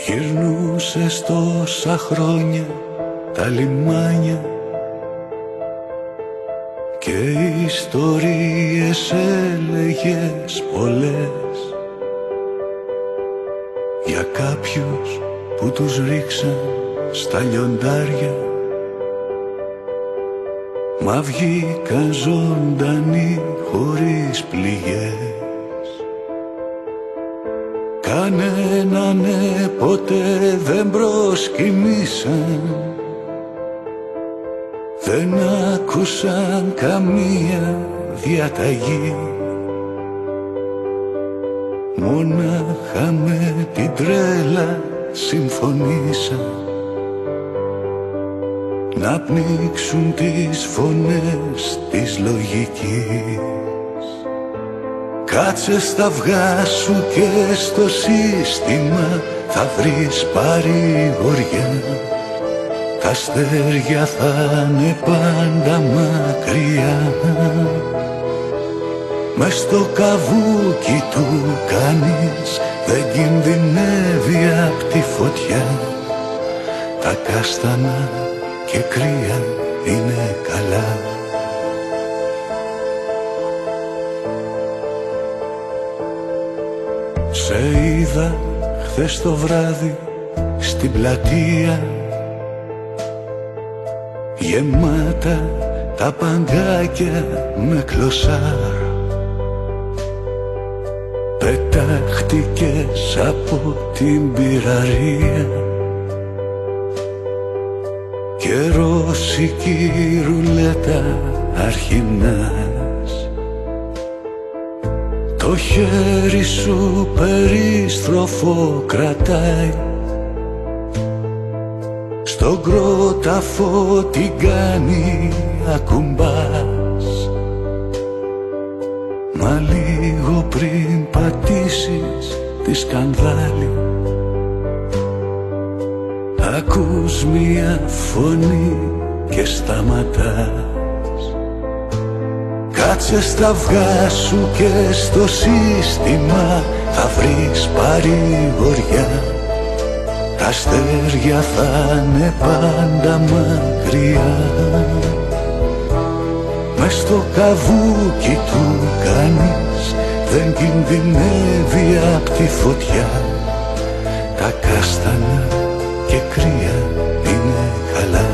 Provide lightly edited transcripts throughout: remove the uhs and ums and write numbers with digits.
Γυρνούσες τόσα χρόνια τα λιμάνια και ιστορίες έλεγες πολλές για κάποιους που τους ρίξαν στα λιοντάρια, μα βγήκαν ζωντανοί χωρίς πληγές. Κανέναν ποτέ δεν προσκυνήσαν, δεν άκουσαν καμία διαταγή, μονάχα με την τρέλα συμφωνήσαν να πνίξουν τις φωνές της λογικής. Κάτσε στα αυγά σου και στο σύστημα θα βρεις παρηγοριά. Τα αστέρια θα είναι πάντα μακριά. Μες στο καβούκι του κανείς δεν κινδυνεύει απ' τη φωτιά. Τα κάστανα και κρύα είναι καλά. Σε είδα χθες το βράδυ στην πλατεία, γεμάτα τα παγκάκια με κλωσάρ. Πετάχτηκες από την πυραρία και ρώσικη ρουλέτα αρχινάς. Το χέρι σου περίστροφο κρατάει, στον κρόταφο την κάνει ακουμπάς. Μα λίγο πριν πατήσεις τη σκανδάλη, ακούς μια φωνή και σταματάς. Κάτσε στα αυγά σου και στο σύστημα θα βρεις παρηγοριά. Τα αστέρια θα είναι πάντα μακριά. Μες στο καβούκι του κανείς δεν κινδυνεύει απ' τη φωτιά. Τα κάστανα και κρύα είναι καλά.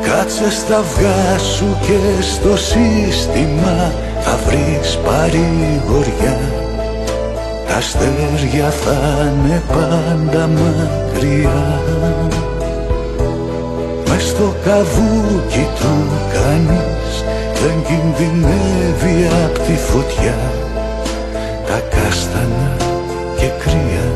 Κάτσε στα αυγά σου και στο σύστημα θα βρεις παρηγοριά. Τα αστέρια θα είναι πάντα μακριά. Μες στο καβούκι του κανείς δεν κινδυνεύει απ' τη φωτιά. Τα κάστανα και κρύα